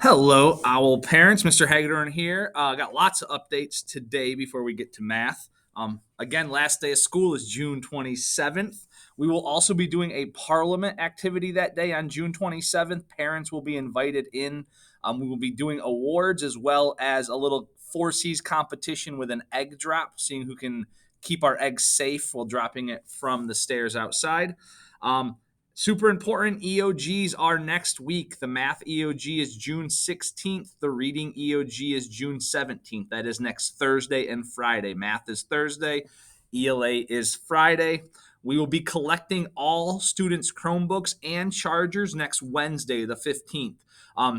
Hello, Owl parents. Mr. Hagedorn here. Got lots of updates today before we get to math. Again, last day of school is June 27th. We will also be doing a parliament activity that day on June 27th. Parents will be invited in. We will be doing awards as well as a little 4Cs competition with an egg drop, seeing who can keep our eggs safe while dropping it from the stairs outside. Um, Super important EOGs are next week. The math EOG is June 16th. The reading EOG is June 17th. That is next Thursday and Friday. Math is Thursday, ELA is Friday. We will be collecting all students' Chromebooks and chargers next Wednesday, the 15th,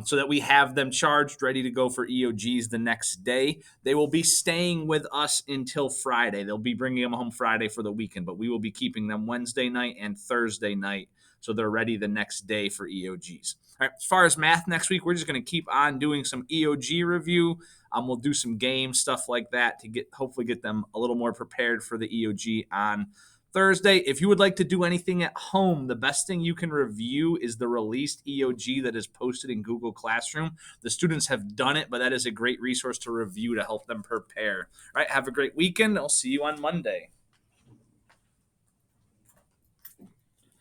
so that we have them charged, ready to go for EOGs the next day. They will be staying with us until Friday. They'll be bringing them home Friday for the weekend, but we will be keeping them Wednesday night and Thursday night so they're ready the next day for EOGs. All right, as far as math next week, we're just going to keep on doing some EOG review. We'll do some games, stuff like that, to hopefully get them a little more prepared for the EOG on Thursday. If you would like to do anything at home, the best thing you can review is the released EOG that is posted in Google Classroom. The students have done it, but that is a great resource to review to help them prepare. All right, have a great weekend. I'll see you on Monday.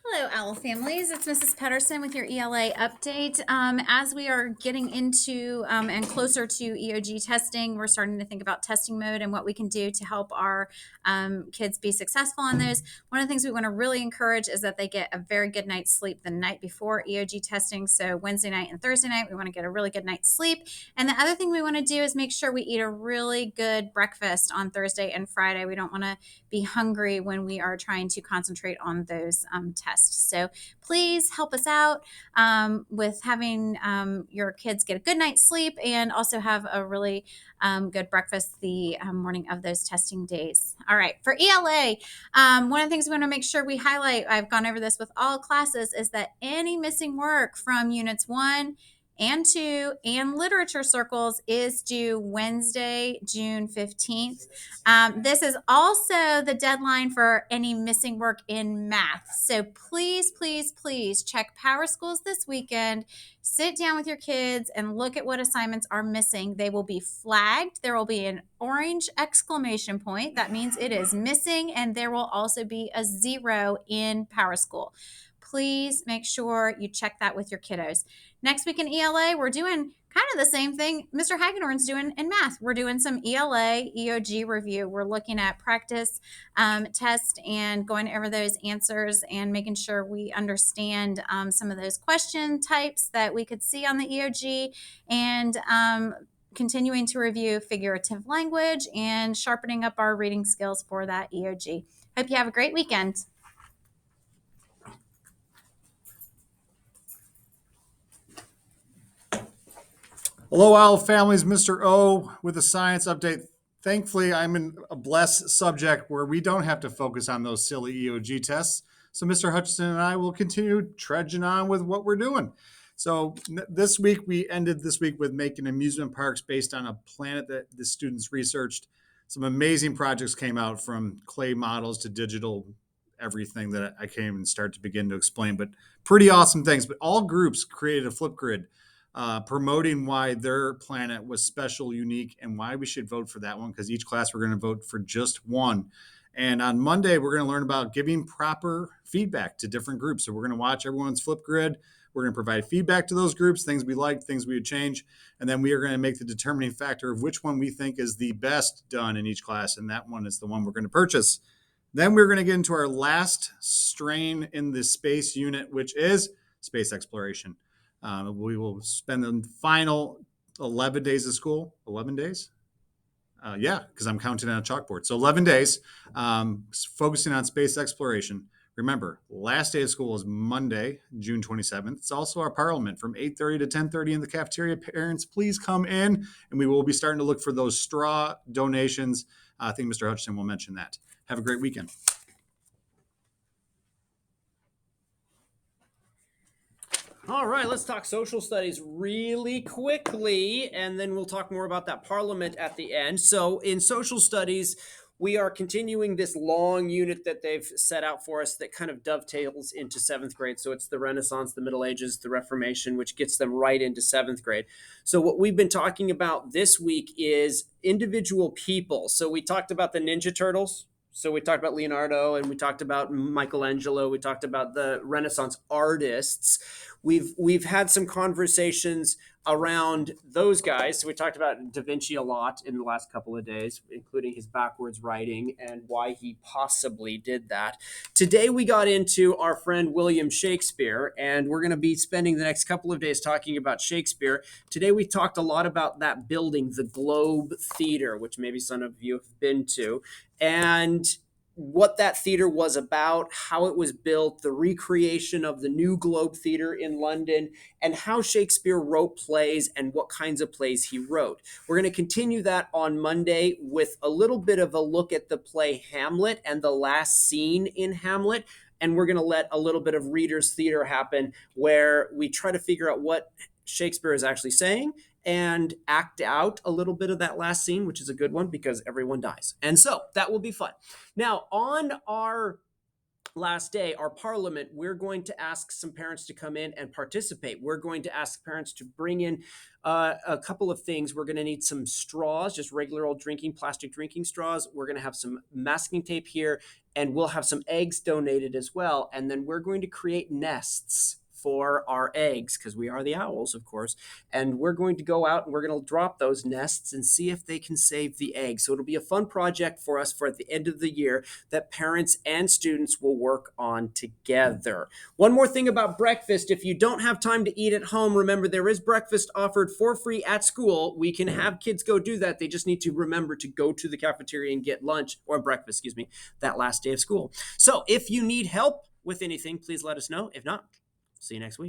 Hello, Owl families. It's Mrs. Pedersen with your ELA update. As we are getting into and closer to EOG testing, we're starting to think about testing mode and what we can do to help our kids be successful on those. One of the things we want to really encourage is that they get a very good night's sleep the night before EOG testing. So Wednesday night and Thursday night, we want to get a really good night's sleep. And the other thing we want to do is make sure we eat a really good breakfast on Thursday and Friday. We don't want to be hungry when we are trying to concentrate on those tests. So please help us out with having your kids get a good night's sleep and also have a really good breakfast the morning of those testing days. All right, for ELA, one of the things we want to make sure we highlight, I've gone over this with all classes, is that any missing work from units 1 and 2 and literature circles is due Wednesday, June 15th. This is also the deadline for any missing work in math. So please, please, please check Power Schools this weekend. Sit down with your kids and look at what assignments are missing. They will be flagged. There will be an orange exclamation point. That means it is missing, and there will also be a 0 in Power School. Please make sure you check that with your kiddos. Next week in ELA, we're doing kind of the same thing Mr. Hagedorn's doing in math. We're doing some ELA, EOG review. We're looking at practice tests and going over those answers and making sure we understand some of those question types that we could see on the EOG, and continuing to review figurative language and sharpening up our reading skills for that EOG. Hope you have a great weekend. Hello, Owl families. Mr. O with a science update. Thankfully, I'm in a blessed subject where we don't have to focus on those silly EOG tests. So Mr. Hutchinson and I will continue trudging on with what we're doing. So this week, we ended this week with making amusement parks based on a planet that the students researched. Some amazing projects came out, from clay models to digital everything that I can't even start to begin to explain, but pretty awesome things. But all groups created a Flipgrid promoting why their planet was special, unique, and why we should vote for that one, because each class we're going to vote for just one. And on Monday, we're going to learn about giving proper feedback to different groups. So we're going to watch everyone's Flipgrid. We're going to provide feedback to those groups, things we like, things we would change. And then we are going to make the determining factor of which one we think is the best done in each class. And that one is the one we're going to purchase. Then we're going to get into our last strain in the space unit, which is space exploration. We will spend the final 11 days of school. 11 days? Yeah, because I'm counting on a chalkboard. So 11 days focusing on space exploration. Remember, last day of school is Monday, June 27th. It's also our parliament from 8:30 to 10:30 in the cafeteria. Parents, please come in, and we will be starting to look for those straw donations. I think Mr. Hutchinson will mention that. Have a great weekend. All right, let's talk social studies really quickly, and then we'll talk more about that parliament at the end. So in social studies, we are continuing this long unit that they've set out for us that kind of dovetails into 7th grade. So it's the Renaissance, the Middle Ages, the Reformation, which gets them right into 7th grade. So what we've been talking about this week is individual people. So we talked about the Ninja Turtles. So we talked about Leonardo, and we talked about Michelangelo. We talked about the Renaissance artists. We've had some conversations around those guys. So we talked about Da Vinci a lot in the last couple of days, including his backwards writing and why he possibly did that. Today we got into our friend William Shakespeare, and we're going to be spending the next couple of days talking about Shakespeare. Today we talked a lot about that building, the Globe Theater, which maybe some of you have been to, and what that theater was about, how it was built, the recreation of the new Globe Theater in London, and how Shakespeare wrote plays and what kinds of plays he wrote. We're going to continue that on Monday with a little bit of a look at the play Hamlet and the last scene in Hamlet. And we're going to let a little bit of reader's theater happen where we try to figure out what Shakespeare is actually saying and act out a little bit of that last scene, which is a good one because everyone dies. And so that will be fun. Now, on our last day, our parliament, we're going to ask some parents to come in and participate. We're going to ask parents to bring in a couple of things. We're going to need some straws, just regular old plastic drinking straws. We're going to have some masking tape here, and we'll have some eggs donated as well. And then we're going to create nests for our eggs, because we are the owls, of course, and we're going to go out and we're going to drop those nests and see if they can save the eggs. So it'll be a fun project for us for at the end of the year that parents and students will work on together. One more thing about breakfast: if you don't have time to eat at home, remember there is breakfast offered for free at school. We can have kids go do that. They just need to remember to go to the cafeteria and get lunch, or breakfast, that last day of school. So if you need help with anything, please let us know. If not, see you next week.